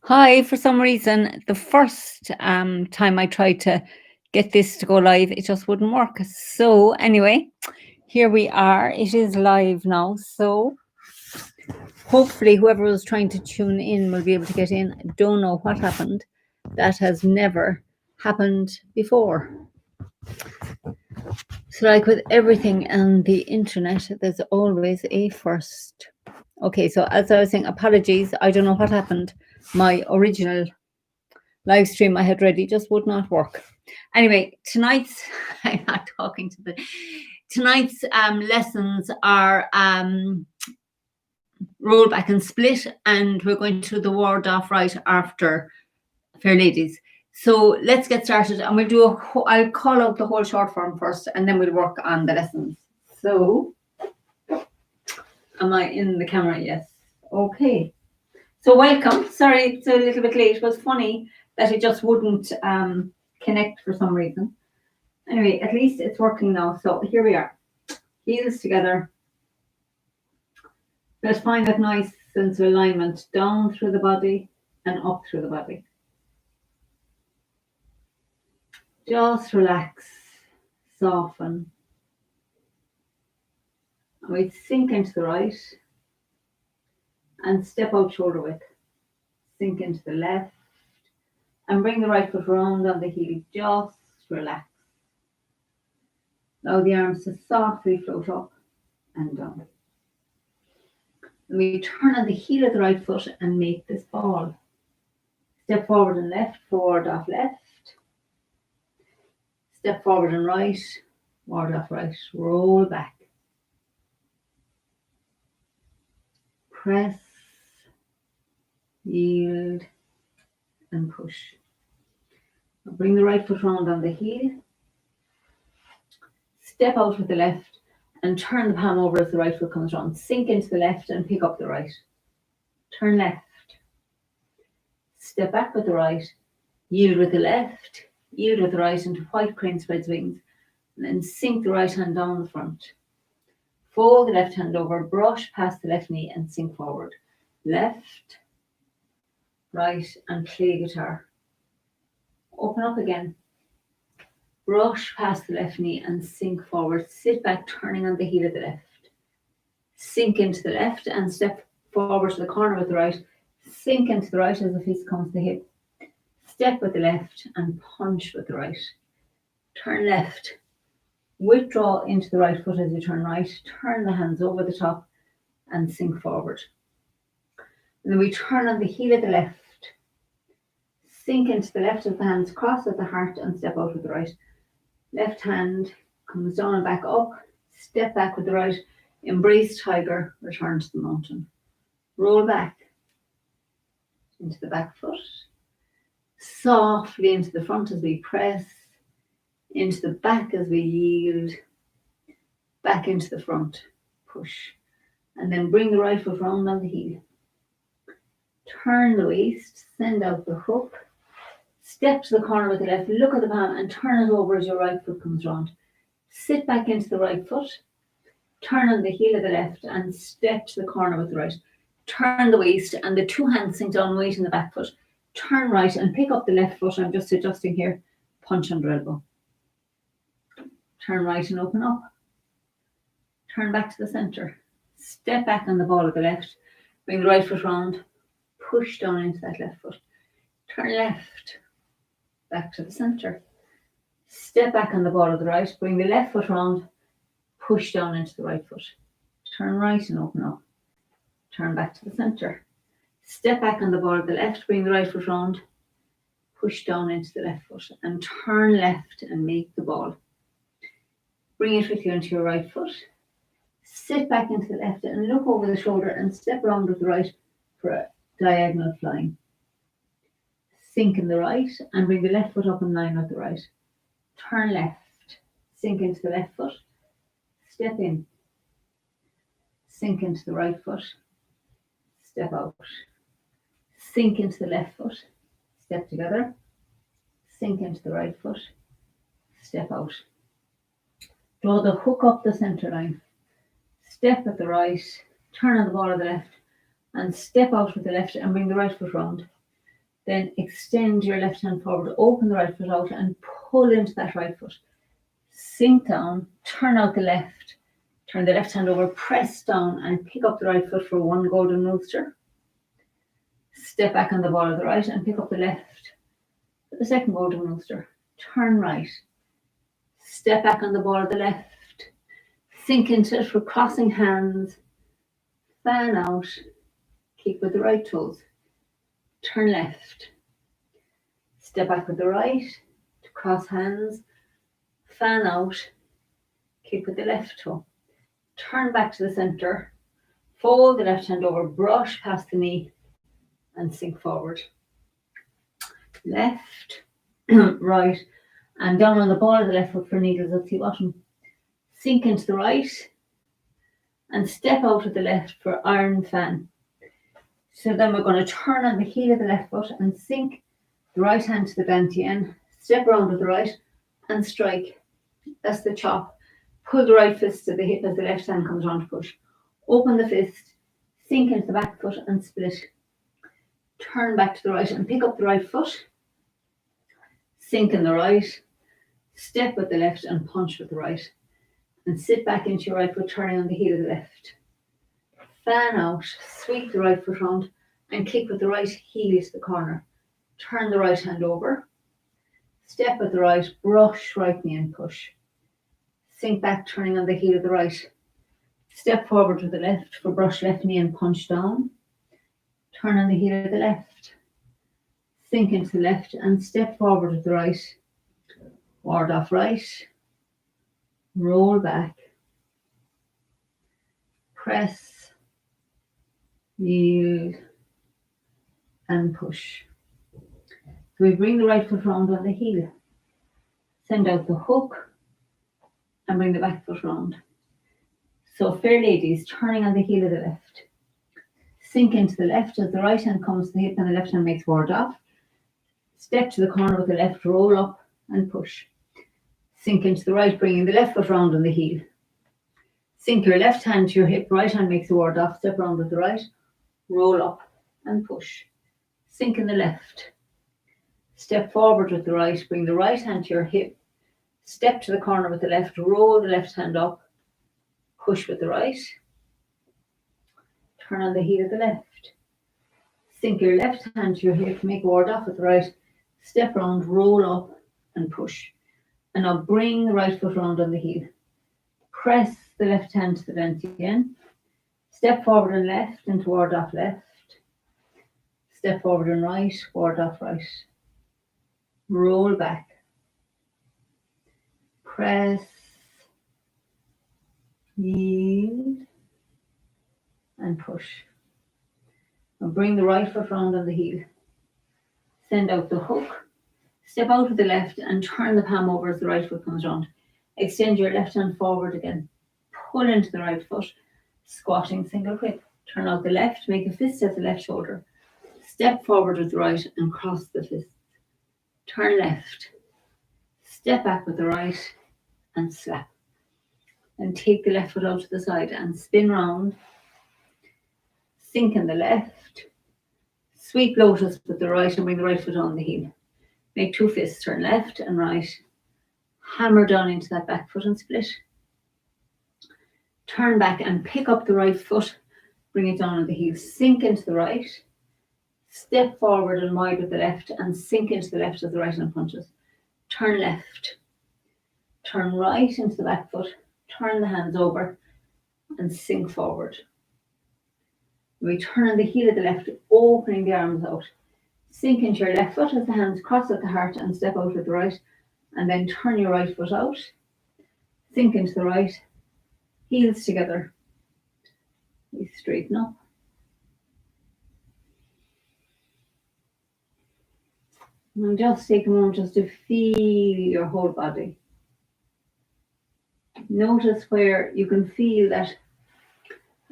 Hi, for some reason, the first time I tried to get this to go live, it just wouldn't work. So, anyway, here we are. It is live now. So, hopefully, whoever was trying to tune in will be able to get in. I don't know what happened. That has never happened before. So, like with everything on the internet, there's always a first. Okay, so as I was saying, apologies. I don't know what happened. My original live stream I had ready just would not work. Anyway, tonight's I'm not talking to the tonight's lessons are roll back and split, and we're going to do the word off right after Fair Ladies. So let's get started, and we'll do I'll call out the whole short form first, and then we'll work on the lessons. So, am I in the camera? Yes. Okay. So welcome. Sorry, it's a little bit late. It was funny that it just wouldn't connect for some reason. Anyway, at least it's working now. So here we are. Heels together. Let's find that nice sense of alignment down through the body and up through the body. Just relax, soften. And we sink into the right and step out shoulder width. Sink into the left and bring the right foot round on the heel. Just relax. Allow the arms to softly float up and down. And we turn on the heel of the right foot and make this ball. Step forward and left, forward off left. Step forward and right, forward off right. Roll back. Press, yield, and push. Now bring the right foot round on the heel. Step out with the left and turn the palm over as the right foot comes round. Sink into the left and pick up the right. Turn left. Step back with the right. Yield with the left. Yield with the right into white crane spreads wings. And then sink the right hand down the front. Fold the left hand over, brush past the left knee and sink forward. Left, right, and play guitar. Open up again. Brush past the left knee and sink forward. Sit back, turning on the heel of the left. Sink into the left and step forward to the corner with the right. Sink into the right as the fist comes to the hip. Step with the left and punch with the right. Turn left. Withdraw into the right foot as you turn right. Turn the hands over the top and sink forward. And then we turn on the heel of the left. Sink into the left of the hands, cross at the heart and step out with the right. Left hand comes down and back up. Step back with the right. Embrace tiger. Return to the mountain. Roll back into the back foot. Softly into the front as we press. Into the back as we yield. Back into the front. Push. And then bring the right foot round on the heel. Turn the waist. Send out the hook. Step to the corner with the left. Look at the palm and turn it over as your right foot comes round. Sit back into the right foot. Turn on the heel of the left and step to the corner with the right. Turn the waist and the two hands sink down, weight in the back foot. Turn right and pick up the left foot. I'm just adjusting here. Punch under elbow. Turn right and open up. Turn back to the center. Step back on the ball of the left. Bring the right foot round. Push down into that left foot. Turn left. Back to the center. Step back on the ball of the right. Bring the left foot round. Push down into the right foot. Turn right and open up. Turn back to the center. Step back on the ball of the left. Bring the right foot round. Push down into the left foot. And turn left and make the ball. Bring it with you into your right foot. Sit back into the left and look over the shoulder and step around with the right for a diagonal flying. Sink in the right and bring the left foot up in line with the right. Turn left. Sink into the left foot. Step in. Sink into the right foot. Step out. Sink into the left foot. Step together. Sink into the right foot. Step out. Draw the hook up the center line. Step at the right. Turn on the ball of the left. And step out with the left and bring the right foot round. Then extend your left hand forward, open the right foot out and pull into that right foot. Sink down, turn out the left, turn the left hand over, press down and pick up the right foot for one golden rooster. Step back on the ball of the right and pick up the left for the second golden rooster. Turn right, step back on the ball of the left, sink into it for crossing hands, fan out, kick with the right toes. Turn left, step back with the right, to cross hands, fan out, kick with the left toe. Turn back to the center, fold the left hand over, brush past the knee and sink forward. Left, right, and down on the ball of the left foot for needles at the bottom. Sink into the right and step out with the left for iron fan. So then we're going to turn on the heel of the left foot and sink the right hand to the dantian, step around with the right and strike. That's the chop. Pull the right fist to the hip as the left hand comes around to push. Open the fist, sink into the back foot and split. Turn back to the right and pick up the right foot. Sink in the right, step with the left and punch with the right. And sit back into your right foot, turning on the heel of the left. Fan out, sweep the right foot round and kick with the right heel to the corner. Turn the right hand over. Step with the right, brush right knee and push. Sink back, turning on the heel of the right. Step forward with the left for brush left knee and punch down. Turn on the heel of the left. Sink into the left and step forward with the right. Ward off right. Roll back. Press. Yield. And push. So we bring the right foot round on the heel. Send out the hook and bring the back foot round. So fair ladies, turning on the heel of the left. Sink into the left as the right hand comes to the hip and the left hand makes ward off. Step to the corner with the left, roll up and push. Sink into the right, bringing the left foot round on the heel. Sink your left hand to your hip, right hand makes a ward off, step around with the right, roll up and push. Sink in the left. Step forward with the right, bring the right hand to your hip, step to the corner with the left, roll the left hand up, push with the right. Turn on the heel of the left. Sink your left hand to your hip, make a ward off with the right, step round, roll up and push. And now bring the right foot round on the heel. Press the left hand to the dantian. Step forward and left into ward off left. Step forward and right, ward off right. Roll back. Press. Yield. And push. And bring the right foot round on the heel. Send out the hook. Step out with the left and turn the palm over as the right foot comes round. Extend your left hand forward again. Pull into the right foot. Squatting single grip. Turn out the left. Make a fist at the left shoulder. Step forward with the right and cross the fist. Turn left. Step back with the right and slap. And take the left foot out to the side and spin round. Sink in the left. Sweep lotus with the right and bring the right foot on the heel. Make two fists, turn left and right. Hammer down into that back foot and split. Turn back and pick up the right foot. Bring it down on the heel. Sink into the right. Step forward and wide with the left and sink into the left as the right hand punches. Turn left. Turn right into the back foot. Turn the hands over and sink forward. We turn on the heel of the left, opening the arms out. Sink into your left foot as the hands cross at the heart and step out with the right. And then turn your right foot out. Sink into the right. Heels together. We straighten up. And just take a moment just to feel your whole body. Notice where you can feel that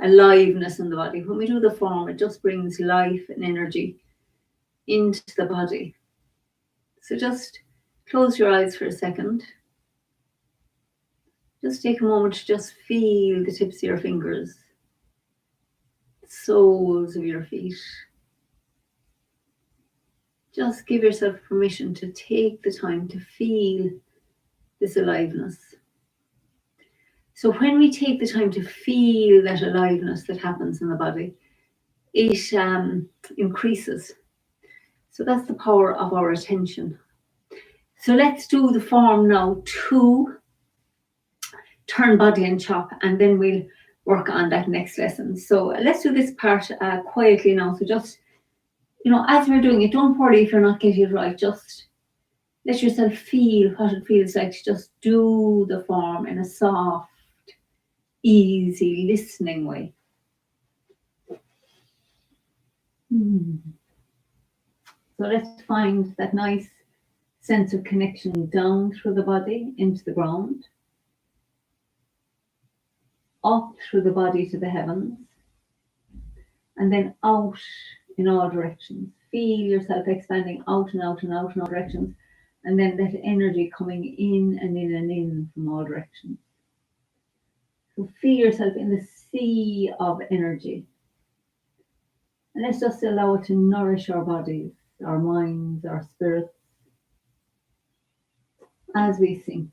aliveness in the body. When we do the form, it just brings life and energy into the body. So just close your eyes for a second. Just take a moment to just feel the tips of your fingers, the soles of your feet. Just give yourself permission to take the time to feel this aliveness. So when we take the time to feel that aliveness that happens in the body, it increases. So that's the power of our attention. So let's do the form now to turn body and chop, and then we'll work on that next lesson. So let's do this part quietly now. So just, as we're doing it, don't worry if you're not getting it right. Just let yourself feel what it feels like to just do the form in a soft, easy, listening way. So let's find that nice sense of connection down through the body into the ground, up through the body to the heavens, and then out in all directions. Feel yourself expanding out and out and out in all directions, and then that energy coming in and in and in from all directions. So feel yourself in the sea of energy. And let's just allow it to nourish our bodies, our minds, our spirits as we sink.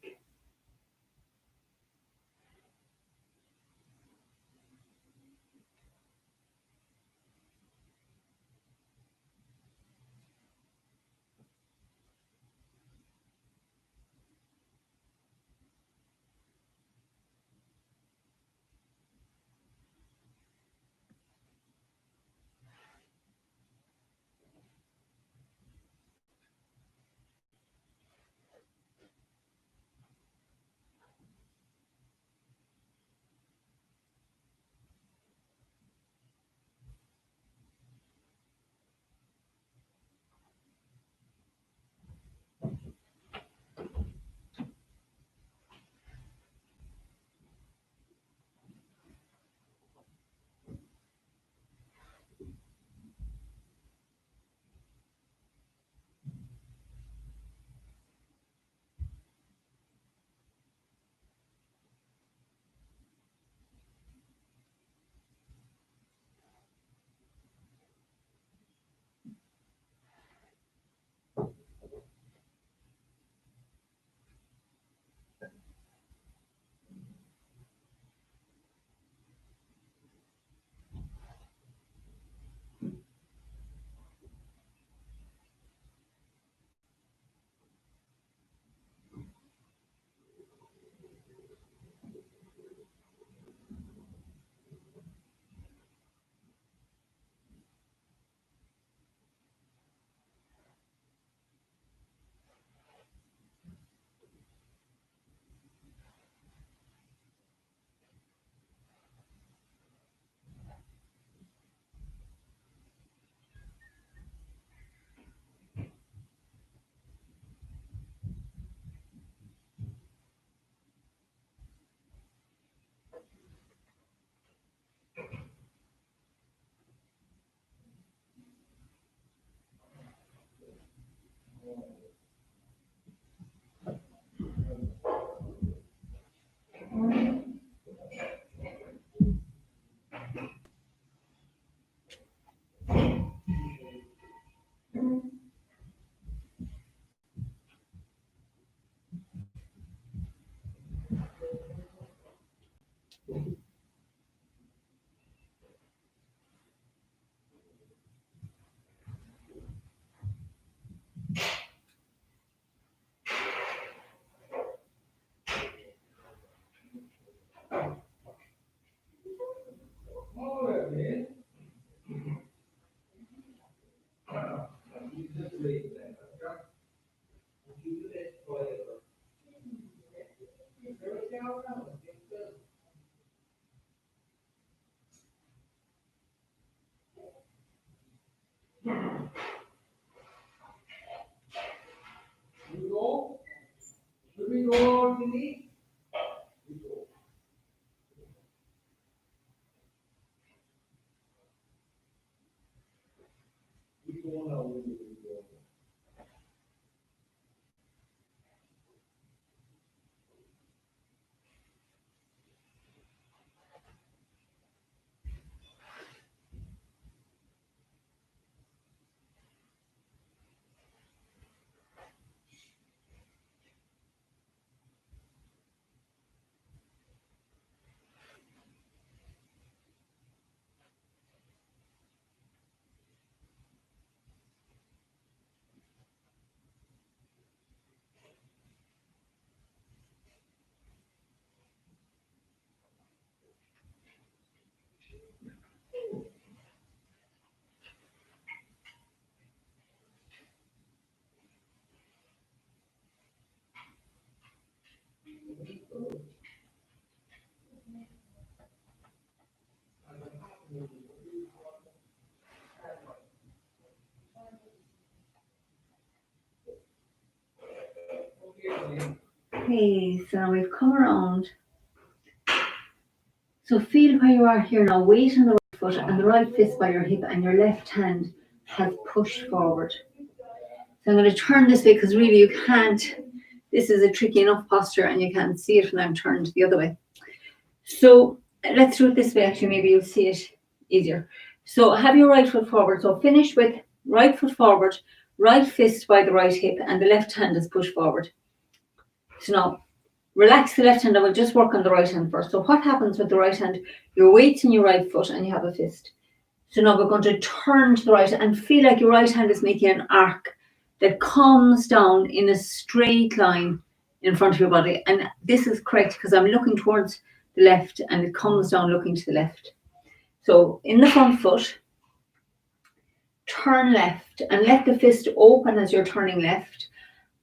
Okay, so now we've come around. So feel where you are here now. Weight on the right foot and the right fist by your hip, and your left hand has pushed forward. So I'm going to turn this way because really you can't. This is a tricky enough posture and you can't see it when I'm turned the other way. So let's do it this way. Actually, maybe you'll see it easier. So have your right foot forward. So finish with right foot forward, right fist by the right hip, and the left hand is pushed forward. So now relax the left hand and we'll just work on the right hand first. So what happens with the right hand? Your weight's in your right foot and you have a fist. So now we're going to turn to the right and feel like your right hand is making an arc that comes down in a straight line in front of your body. And this is correct because I'm looking towards the left and it comes down looking to the left. So in the front foot, turn left and let the fist open as you're turning left,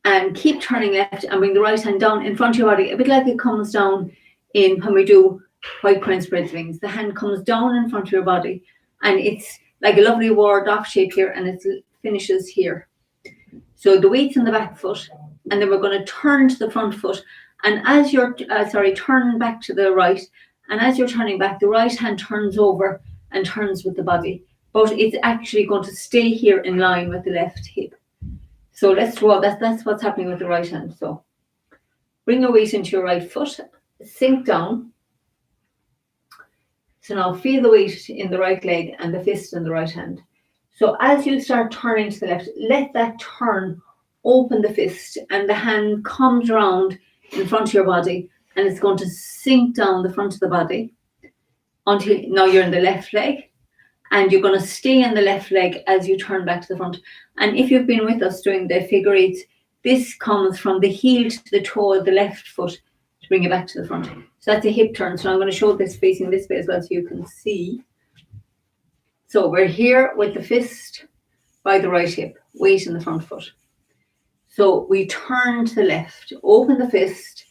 and keep turning left and bring the right hand down in front of your body, a bit like it comes down in when we do white crane spread wings. The hand comes down in front of your body and it's like a lovely ward off shape here and it finishes here. So the weight's in the back foot, and then we're going to turn to the front foot. And as you're, turn back to the right. And as you're turning back, the right hand turns over and turns with the body. But it's actually going to stay here in line with the left hip. So let's draw, that's what's happening with the right hand. So bring your weight into your right foot, sink down. So now feel the weight in the right leg and the fist in the right hand. So as you start turning to the left, let that turn open the fist and the hand comes around in front of your body and it's going to sink down the front of the body until now you're in the left leg, and you're going to stay in the left leg as you turn back to the front. And if you've been with us doing the figure eights, this comes from the heel to the toe of the left foot to bring it back to the front. So that's a hip turn. So I'm going to show this facing this way as well so you can see. So we're here with the fist by the right hip, weight in the front foot. So we turn to the left, open the fist.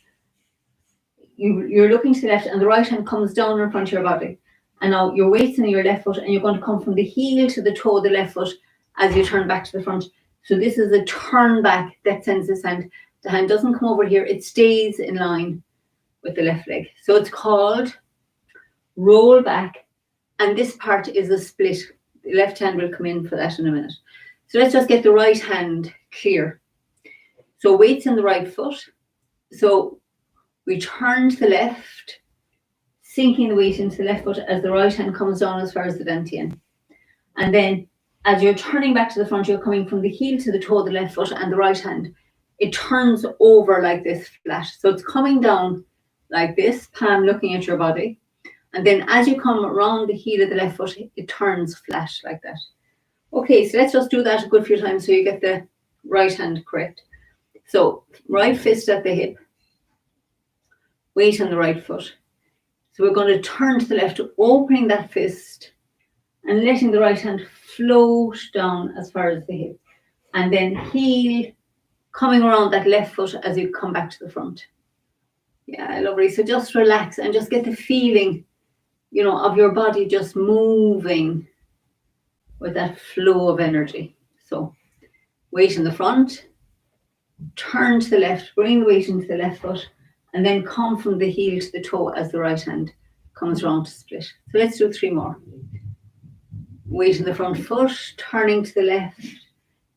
You're looking to the left and the right hand comes down in front of your body. And now your weight's in your left foot and you're going to come from the heel to the toe of the left foot as you turn back to the front. So this is a turn back that sends this hand. The hand doesn't come over here. It stays in line with the left leg. So it's called roll back. And this part is a split. The left hand will come in for that in a minute. So let's just get the right hand clear. So weight's in the right foot. So we turn to the left, sinking the weight into the left foot as the right hand comes down as far as the dantian. And then as you're turning back to the front, you're coming from the heel to the toe of the left foot and the right hand. It turns over like this flat. So it's coming down like this, palm looking at your body. And then as you come around the heel of the left foot, it turns flat like that. Okay, so let's just do that a good few times so you get the right hand correct. So right fist at the hip, weight on the right foot. So we're going to turn to the left, opening that fist and letting the right hand float down as far as the hip. And then heel coming around that left foot as you come back to the front. Yeah, lovely. So just relax and just get the feeling, you know, of your body just moving with that flow of energy. So weight in the front, turn to the left, bring the weight into the left foot, and then come from the heel to the toe as the right hand comes around to split. So let's do 3 more. Weight in the front foot, turning to the left,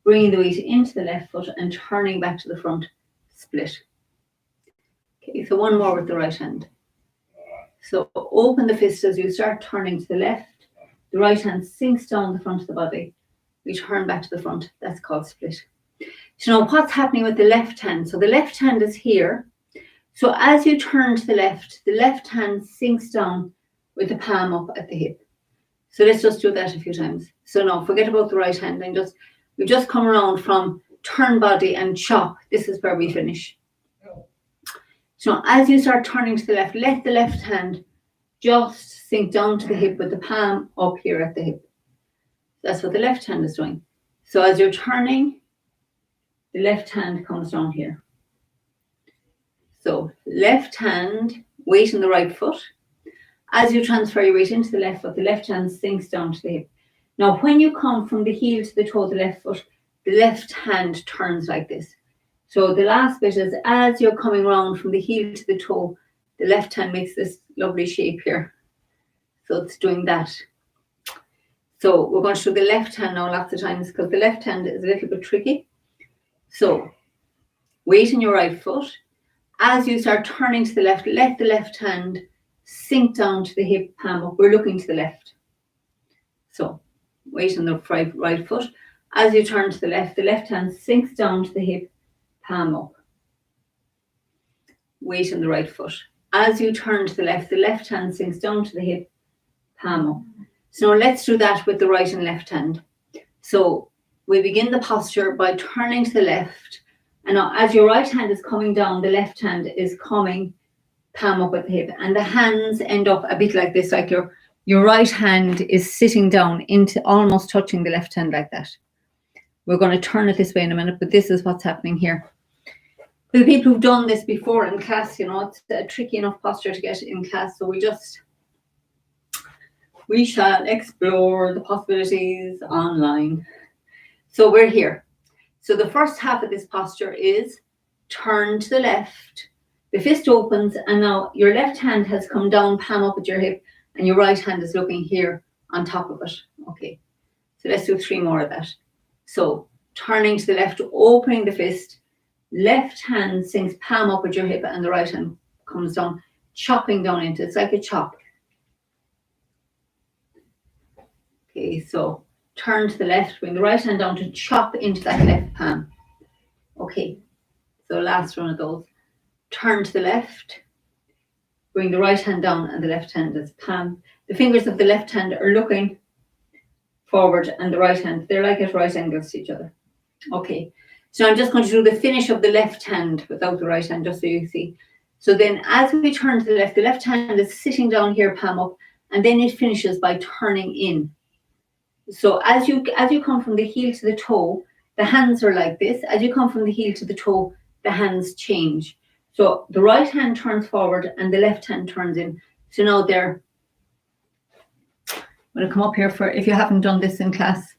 bringing the weight into the left foot and turning back to the front, split. Okay, so 1 more with the right hand. So open the fist as you start turning to the left. The right hand sinks down the front of the body. We turn back to the front. That's called split. So now what's happening with the left hand? So the left hand is here. So as you turn to the left hand sinks down with the palm up at the hip. So let's just do that a few times. So now forget about the right hand and we just come around from turn body and chop. This is where we finish. So as you start turning to the left, let the left hand just sink down to the hip with the palm up here at the hip. That's what the left hand is doing. So as you're turning, the left hand comes down here. So left hand, weight in the right foot. As you transfer your weight into the left foot, the left hand sinks down to the hip. Now, when you come from the heel to the toe of the left foot, the left hand turns like this. So the last bit is as you're coming round from the heel to the toe, the left hand makes this lovely shape here. So it's doing that. So we're going to do the left hand now lots of times because the left hand is a little bit tricky. So weight in your right foot. As you start turning to the left, let the left hand sink down to the hip, palm up. We're looking to the left. So weight on the right foot. As you turn to the left hand sinks down to the hip, palm up. Weight on the right foot. As you turn to the left hand sinks down to the hip, palm up. So now let's do that with the right and left hand. So we begin the posture by turning to the left. And now as your right hand is coming down, the left hand is coming palm up at the hip. And the hands end up a bit like this, like your right hand is sitting down into almost touching the left hand like that. We're going to turn it this way in a minute, but this is what's happening here. For the people who've done this before in class, you know, it's a tricky enough posture to get in class. So we shall explore the possibilities online. So we're here. So the first half of this posture is turn to the left. The fist opens and now your left hand has come down, palm up at your hip, and your right hand is looking here on top of it. Okay, so let's do 3 more of that. So turning to the left, opening the fist, left hand sinks palm up at your hip and the right hand comes down, chopping down into it. It's like a chop. Okay, so turn to the left, bring the right hand down to chop into that left palm. Okay, so last one of those. Turn to the left, bring the right hand down and the left hand is palm. The fingers of the left hand are looking forward and the right hand, they're like at right angles to each other. Okay, so I'm just going to do the finish of the left hand without the right hand, just so you see. So then as we turn to the left hand is sitting down here, palm up, and then it finishes by turning in. So as you come from the heel to the toe, the hands are like this. As you come from the heel to the toe, the hands change. So the right hand turns forward and the left hand turns in. So now I'm going to come up here for, if you haven't done this in class,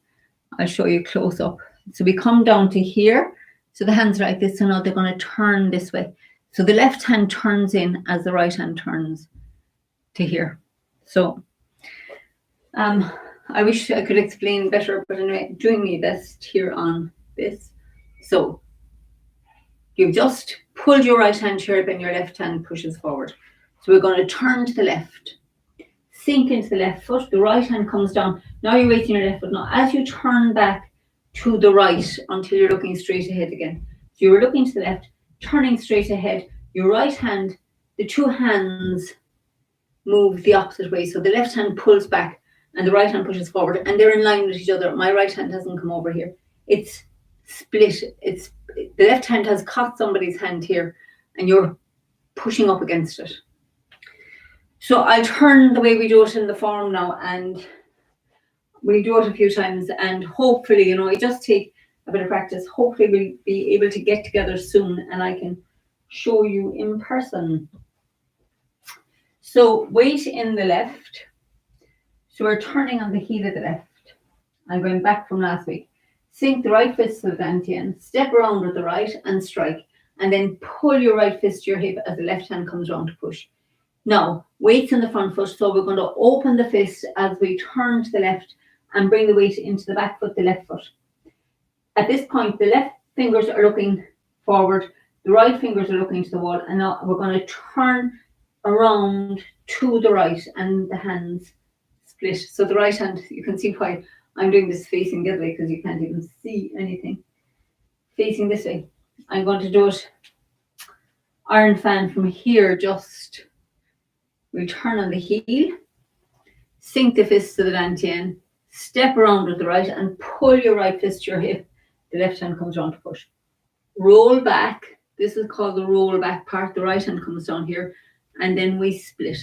I'll show you close up. So we come down to here. So the hands are like this. So now they're going to turn this way. So the left hand turns in as the right hand turns to here. So I wish I could explain better, but anyway, doing my best here on this. So you've just pulled your right hand here and your left hand pushes forward. So we're going to turn to the left, sink into the left foot, the right hand comes down. Now you're weighting your left foot. Now as you turn back to the right until you're looking straight ahead again. So you're looking to the left, turning straight ahead, your right hand, the 2 hands move the opposite way. So the left hand pulls back and the right hand pushes forward and they're in line with each other. My right hand hasn't come over here. It's split. The left hand has caught somebody's hand here and you're pushing up against it. So I'll turn the way we do it in the form now and we'll do it a few times and hopefully, you know, it just take a bit of practice. Hopefully we'll be able to get together soon and I can show you in person. So weight in the left. So we're turning on the heel of the left. I'm going back from last week. Sink the right fist to the dantian, step around with the right and strike, and then pull your right fist to your hip as the left hand comes around to push. Now, weights in the front foot, so we're going to open the fist as we turn to the left and bring the weight into the back foot, the left foot. At this point, the left fingers are looking forward, the right fingers are looking to the wall, and now we're going to turn around to the right and the hands split. So the right hand, you can see why I'm doing this facing the other way because you can't even see anything. Facing this way. I'm going to do it iron fan from here, just we'll turn on the heel, sink the fist to the dantian, step around with the right and pull your right fist to your hip. The left hand comes around to push. Roll back. This is called the roll back part. The right hand comes down here and then we split.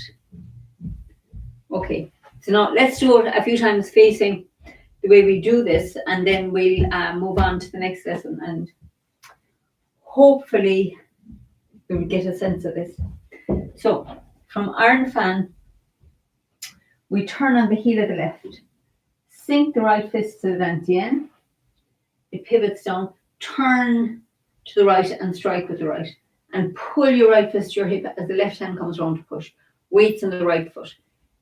Okay, so now let's do it a few times facing the way we do this and then we'll move on to the next lesson and hopefully you'll get a sense of this. So from iron fan, we turn on the heel of the left, sink the right fist to the dantian, it pivots down, turn to the right and strike with the right, and pull your right fist to your hip as the left hand comes around to push. Weights on the right foot.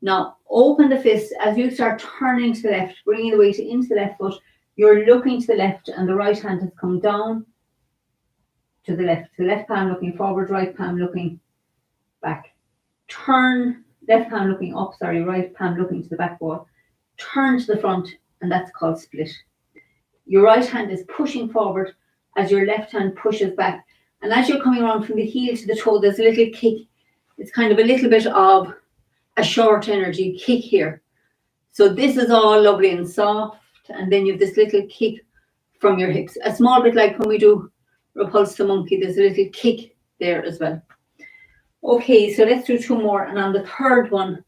Now open the fist as you start turning to the left, bringing the weight into the left foot. You're looking to the left and the right hand has come down to the left. The left palm looking forward, right palm looking back. Turn, left palm looking up, right palm looking to the back wall. Turn to the front, and that's called split. Your right hand is pushing forward as your left hand pushes back. And as you're coming around from the heel to the toe, there's a little kick. It's kind of a little bit of a short energy kick here. So this is all lovely and soft. And then you have this little kick from your hips. A small bit like when we do Repulse the Monkey, there's a little kick there as well. Okay, so let's do 2 more. And on the third one,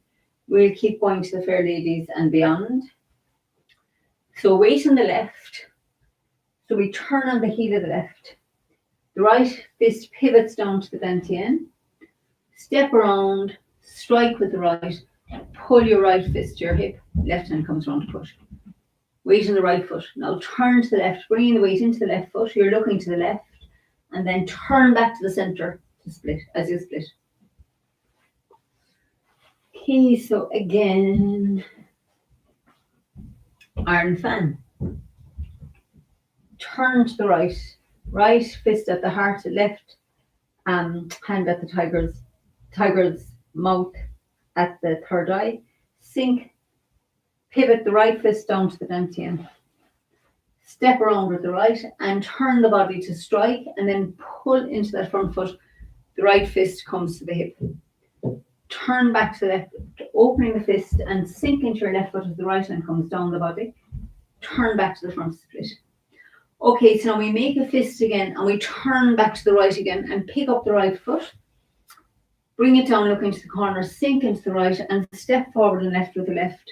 we'll keep going to the Fair Ladies and beyond. So weight on the left. So we turn on the heel of the left. The right fist pivots down to the dantian. Step around, strike with the right, pull your right fist to your hip, left hand comes around to push. Weight on the right foot. Now turn to the left, bringing the weight into the left foot. You're looking to the left, and then turn back to the center to split as you split. Okay, so again, iron fan. Turn to the right, right fist at the heart, left hand at the tiger's mouth at the third eye. Sink, pivot the right fist down to the dantian. Step around with the right and turn the body to strike, and then pull into that front foot. The right fist comes to the hip. Turn back to the left, opening the fist and sink into your left foot as the right hand comes down the body. Turn back to the front split. Okay, so now we make a fist again and we turn back to the right again and pick up the right foot. Bring it down, look into the corner, sink into the right and step forward and left with the left.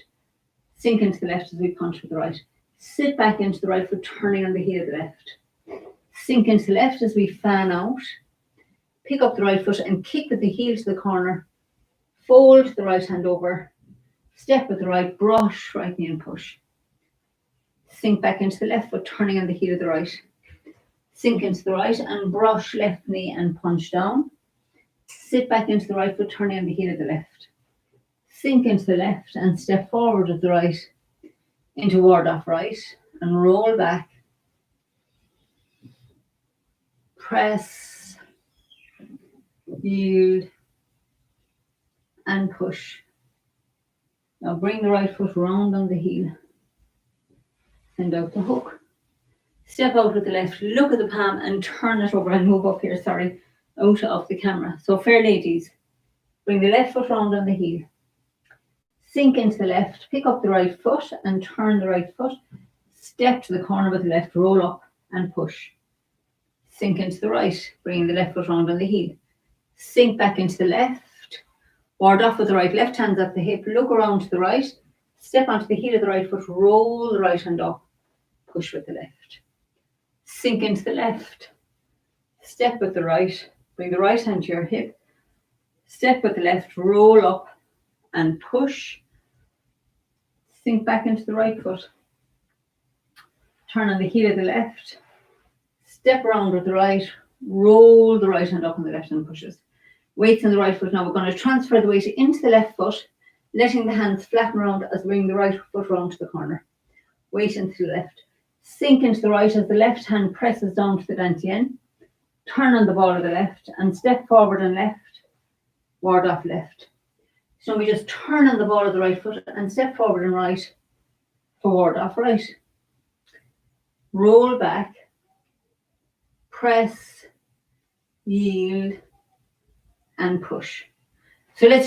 Sink into the left as we punch with the right. Sit back into the right foot, turning on the heel of the left. Sink into the left as we fan out. Pick up the right foot and kick with the heel to the corner. Fold the right hand over. Step with the right, brush right knee and push. Sink back into the left foot, turning on the heel of the right. Sink into the right and brush left knee and punch down. Sit back into the right foot, turning on the heel of the left. Sink into the left and step forward with the right into ward off right and roll back. Press, yield, and push. Now bring the right foot round on the heel. Send out the hook. Step out with the left, look at the palm and turn it over and move up here, out of the camera. So Fair Ladies, bring the left foot round on the heel. Sink into the left, pick up the right foot and turn the right foot. Step to the corner with the left, roll up and push. Sink into the right, bringing the left foot round on the heel. Sink back into the left, ward off with the right, left hand's at the hip, look around to the right, step onto the heel of the right foot, roll the right hand up, push with the left. Sink into the left, step with the right, bring the right hand to your hip, step with the left, roll up and push. Sink back into the right foot. Turn on the heel of the left. Step around with the right. Roll the right hand up and the left hand pushes. Weights on the right foot. Now we're going to transfer the weight into the left foot, letting the hands flatten around as we bring the right foot round to the corner. Weight into the left. Sink into the right as the left hand presses down to the dantian. Turn on the ball of the left and step forward and left. Ward off left. So we just turn on the ball of the right foot and step forward and right, forward off right. Roll back, press, yield, and push. So let's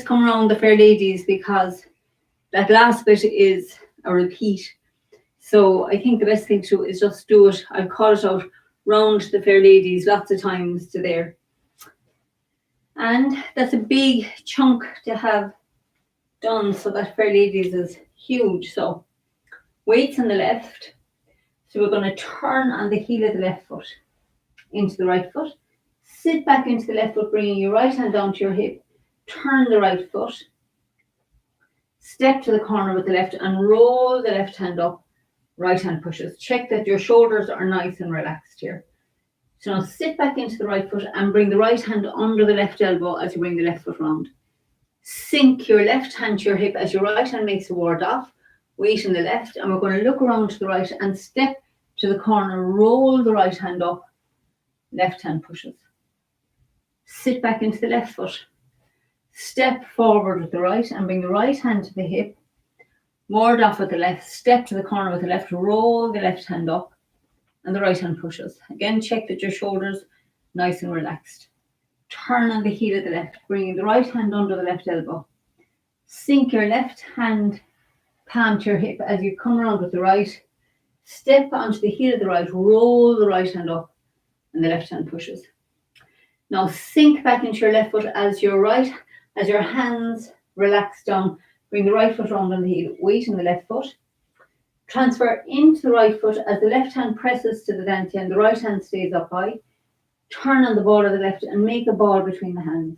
come around the Fair Ladies because that last bit is a repeat. So I think the best thing to do is just do it. I'll call it out round the Fair Ladies lots of times to there. And that's a big chunk to have done, so that Fair Ladies is huge. So weights on the left. So we're going to turn on the heel of the left foot into the right foot. Sit back into the left foot, bringing your right hand down to your hip. Turn the right foot. Step to the corner with the left and roll the left hand up. Right hand pushes. Check that your shoulders are nice and relaxed here. So now sit back into the right foot and bring the right hand under the left elbow as you bring the left foot round. Sink your left hand to your hip as your right hand makes a ward off. Weight in the left, and we're going to look around to the right and step to the corner. Roll the right hand up. Left hand pushes. Sit back into the left foot. Step forward with the right and bring the right hand to the hip. Ward off with the left. Step to the corner with the left. Roll the left hand up. And the right hand pushes. Again, check that your shoulders nice and relaxed. Turn on the heel of the left, bringing the right hand under the left elbow. Sink your left hand palm to your hip as you come around with the right. Step onto the heel of the right, roll the right hand up, and the left hand pushes. Now sink back into your left foot as your hands relax down. Bring the right foot round on the heel, weight in the left foot. Transfer into the right foot as the left hand presses to the dantian, the right hand stays up high. Turn on the ball of the left and make a ball between the hands.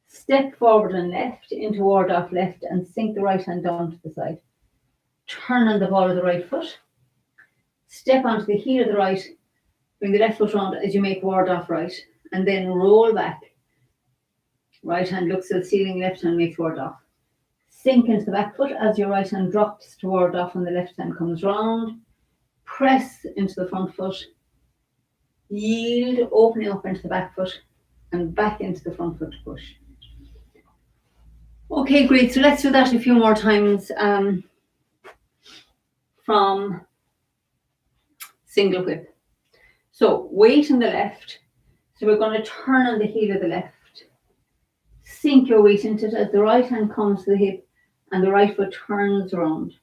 Step forward and left into ward off left and sink the right hand down to the side. Turn on the ball of the right foot. Step onto the heel of the right. Bring the left foot round as you make ward off right. And then roll back. Right hand looks at the ceiling, left hand makes ward off. Sink into the back foot as your right hand drops to ward off and the left hand comes round. Press into the front foot. Yield, opening up into the back foot and back into the front foot to push. Okay, great. So let's do that a few more times from single whip. So weight in the left. So we're going to turn on the heel of the left. Sink your weight into it as the right hand comes to the hip and the right foot turns around.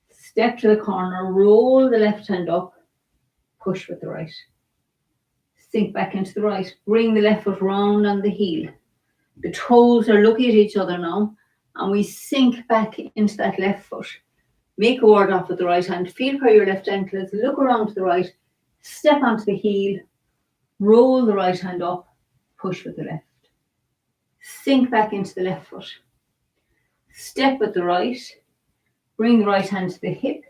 Step to the corner, roll the left hand up, push with the right. Sink back into the right, bring the left foot round on the heel. The toes are looking at each other now, and we sink back into that left foot. Make a ward off with the right hand, feel where your left ankle is, look around to the right, step onto the heel, roll the right hand up, push with the left. Sink back into the left foot. Step with the right, bring the right hand to the hip,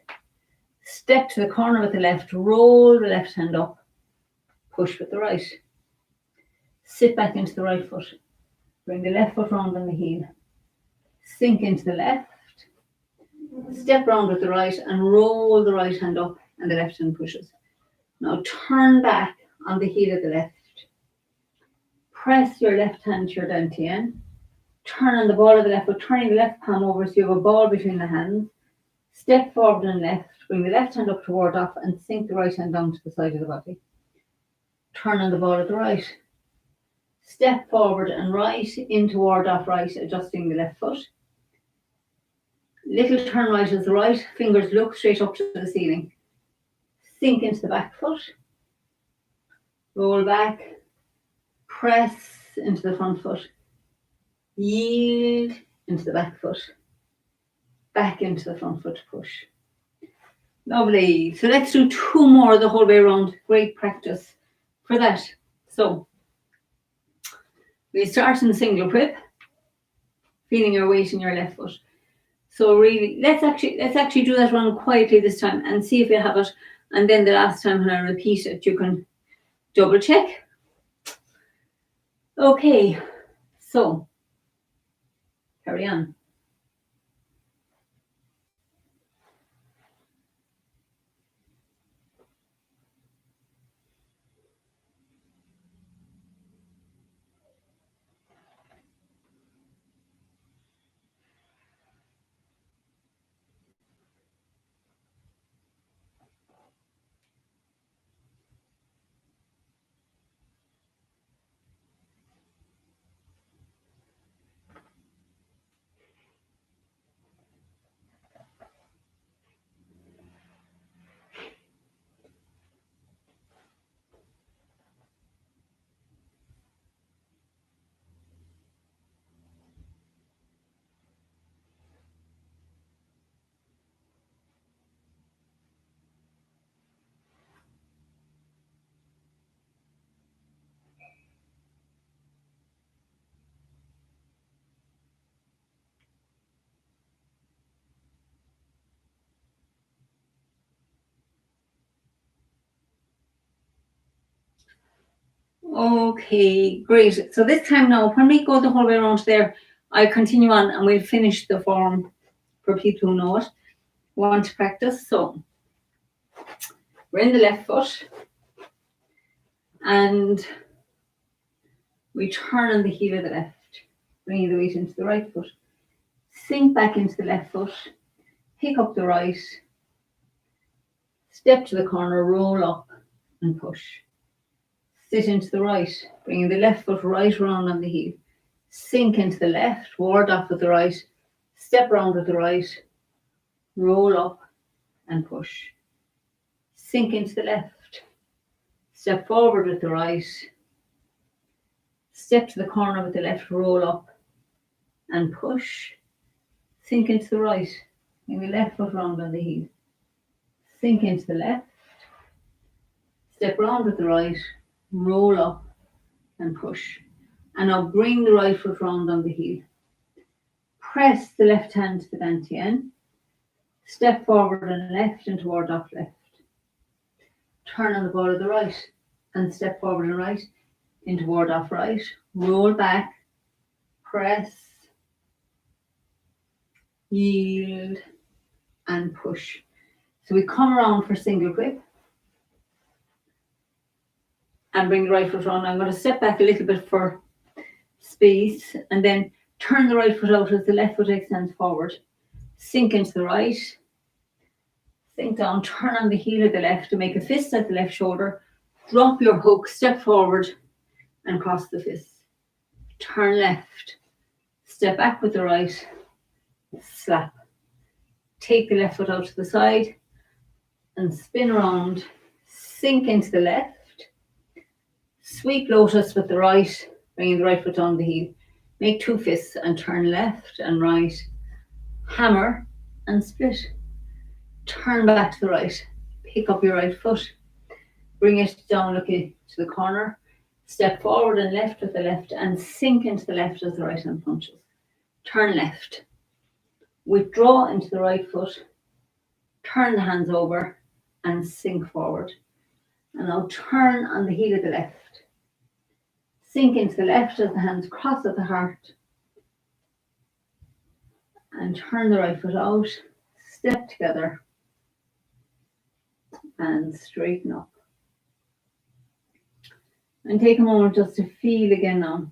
step to the corner with the left, roll the left hand up, push with the right. Sit back into the right foot, bring the left foot round on the heel, sink into the left, step round with the right and roll the right hand up and the left hand pushes. Now turn back on the heel of the left. Press your left hand to your dantian. Turn on the ball of the left foot, turning the left palm over so you have a ball between the hands. Step forward and left, bring the left hand up to ward off and sink the right hand down to the side of the body. Turn on the ball of the right. Step forward and right into ward off right, adjusting the left foot. Little turn right as the right fingers look straight up to the ceiling. Sink into the back foot. Roll back. Press into the front foot. Yield into the back foot. Back into the front foot to push. Lovely. So let's do 2 more the whole way around. Great practice for that. So we start in the single whip, feeling your weight in your left foot. So really, let's actually do that one quietly this time and see if you have it. And then the last time when I repeat it, you can double check. Okay, so carry on. Okay, great. So this time now, when we go the whole way around there, I continue on and we'll finish the form for people who know it, want to practice. So we're in the left foot and we turn on the heel of the left, bringing the weight into the right foot. Sink back into the left foot, pick up the right, step to the corner, roll up and push. Sit into the right, bringing the left foot right round on the heel. Sink into the left, ward off with the right, step round with the right, roll up and push. Sink into the left, step forward with the right, step to the corner with the left, roll up and push. Sink into the right, bring the left foot round on the heel. Sink into the left, step round with the right, roll up and push. And now bring the right foot round on the heel. Press the left hand to the dantian. Step forward and left and toward off left. Turn on the ball of the right and step forward and right into ward off right. Roll back, press, yield and push. So we come around for single grip and bring the right foot on. I'm going to step back a little bit for space and then turn the right foot out as the left foot extends forward. Sink into the right, sink down, turn on the heel of the left to make a fist at the left shoulder. Drop your hook, step forward and cross the fist. Turn left, step back with the right, slap. Take the left foot out to the side and spin around, sink into the left. Sweep lotus with the right, bringing the right foot on the heel. Make two fists and turn left and right. Hammer and split. Turn back to the right. Pick up your right foot. Bring it down looking to the corner. Step forward and left with the left and sink into the left as the right hand punches. Turn left. Withdraw into the right foot. Turn the hands over and sink forward. And now turn on the heel of the left. Sink into the left as the hands cross at the heart. And turn the right foot out. Step together. And straighten up. And take a moment just to feel again now.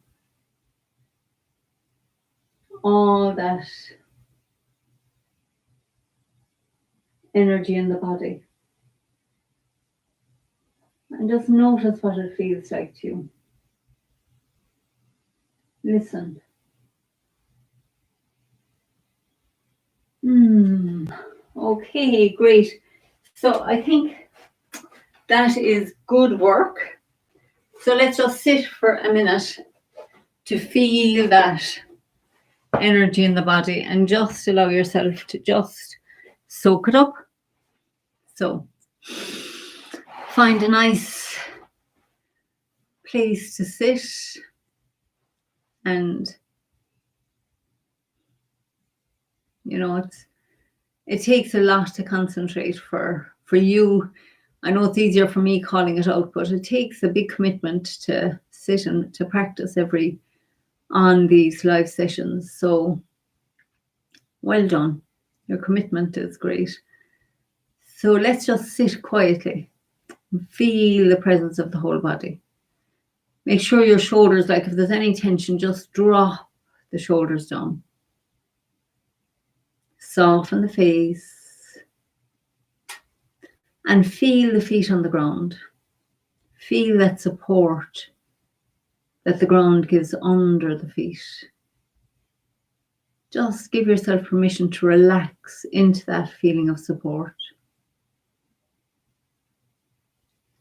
All that energy in the body. And just notice what it feels like to you. Listen. Okay, great. So I think that is good work. So let's just sit for a minute to feel that energy in the body and just allow yourself to just soak it up. So find a nice place to sit and it takes a lot to concentrate for you. I know it's easier for me calling it out, but it takes a big commitment to sit and to practice on these live sessions. So well done. Your commitment is great. So let's just sit quietly and feel the presence of the whole body. Make sure your shoulders, like if there's any tension, just drop the shoulders down. Soften the face and feel the feet on the ground. Feel that support that the ground gives under the feet. Just give yourself permission to relax into that feeling of support.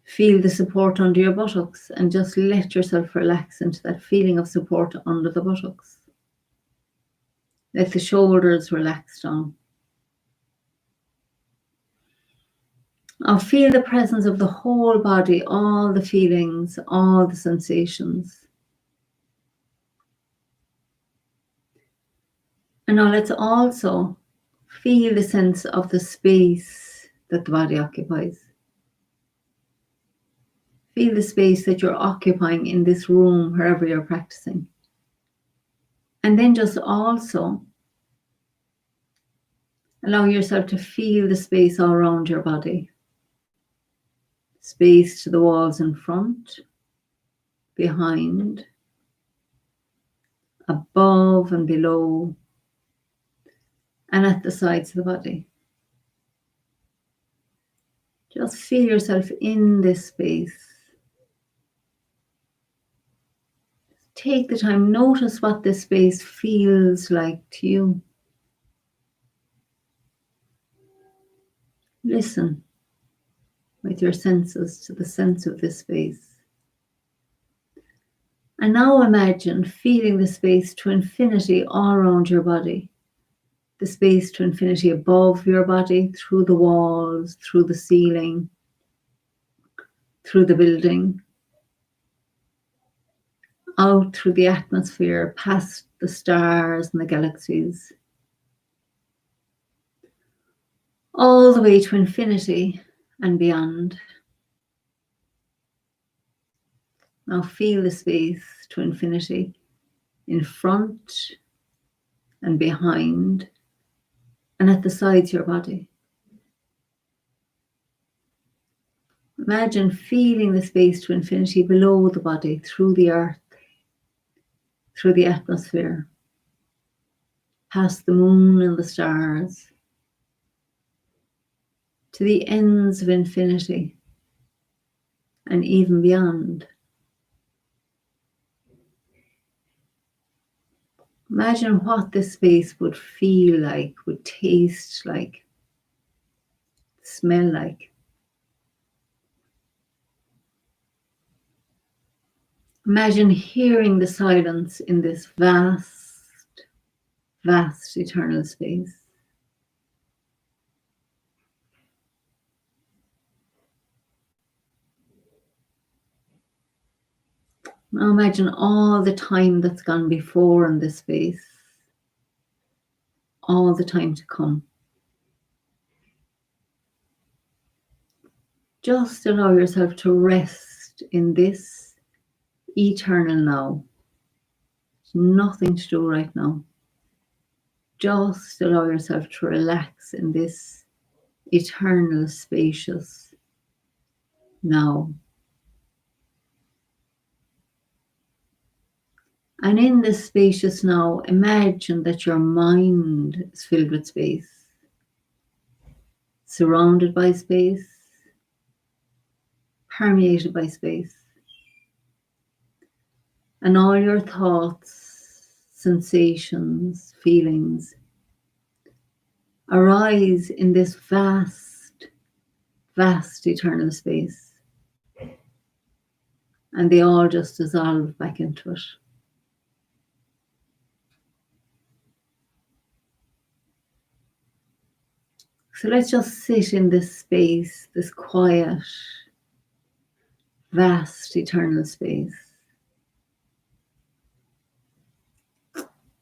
Feel the support under your buttocks and just let yourself relax into that feeling of support under the buttocks. Let the shoulders relax down. Now feel the presence of the whole body, all the feelings, all the sensations. And now let's also feel the sense of the space that the body occupies. Feel the space that you're occupying in this room, wherever you're practicing. And then just also allow yourself to feel the space all around your body. Space to the walls in front, behind, above and below, and at the sides of the body. Just feel yourself in this space. Take the time, notice what this space feels like to you. Listen with your senses to the sense of this space. And now imagine feeling the space to infinity all around your body. The space to infinity above your body, through the walls, through the ceiling, through the building, out through the atmosphere, past the stars and the galaxies, all the way to infinity and beyond. Now feel the space to infinity in front and behind and at the sides of your body. Imagine feeling the space to infinity below the body, through the earth, through the atmosphere, past the moon and the stars, to the ends of infinity and even beyond. Imagine what this space would feel like, would taste like, smell like. Imagine hearing the silence in this vast, vast eternal space. Now imagine all the time that's gone before in this space, all the time to come. Just allow yourself to rest in this eternal now. There's nothing to do right now. Just allow yourself to relax in this eternal, spacious now. And in this spacious now, imagine that your mind is filled with space, surrounded by space, permeated by space. And all your thoughts, sensations, feelings arise in this vast, vast eternal space. And they all just dissolve back into it. So let's just sit in this space, this quiet, vast, eternal space.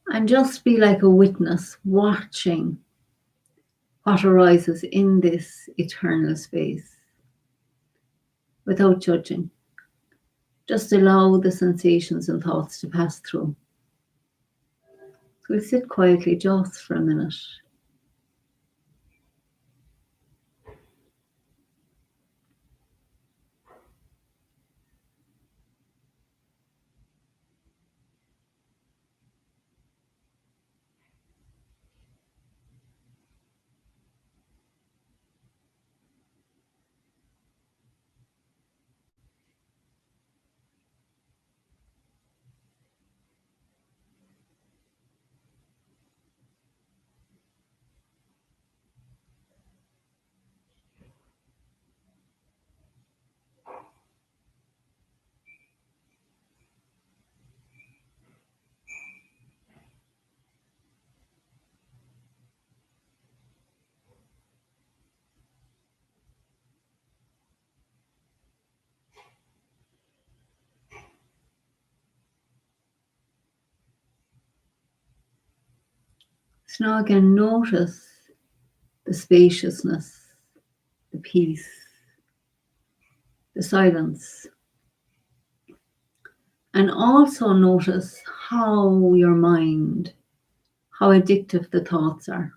And just be like a witness watching what arises in this eternal space without judging. Just allow the sensations and thoughts to pass through. So we'll sit quietly just for a minute. So now again, notice the spaciousness, the peace, the silence And also notice how your mind, how addictive the thoughts are.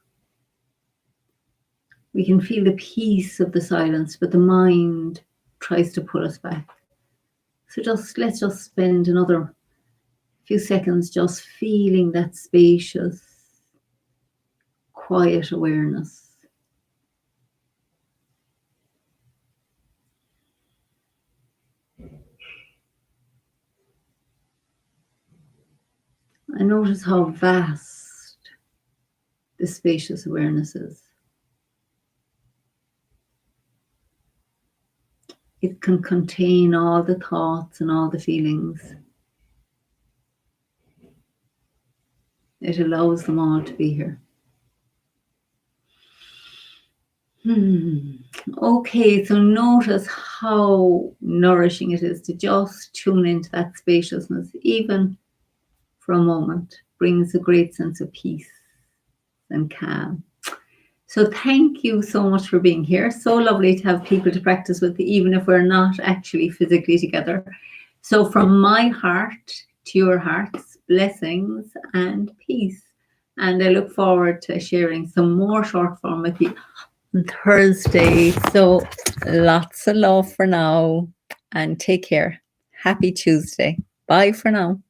We can feel the peace of the silence, but the mind tries to pull us back. So let's just spend another few seconds just feeling that spacious, quiet awareness. And notice how vast this spacious awareness is. It can contain all the thoughts and all the feelings. It allows them all to be here. Okay, so notice how nourishing it is to just tune into that spaciousness, even for a moment. Brings a great sense of peace and calm. So thank you so much for being here. So lovely to have people to practice with, even if we're not actually physically together. So from my heart to your hearts, blessings and peace. And I look forward to sharing some more short form with you on Thursday. So lots of love for now and take care. Happy Tuesday. Bye for now.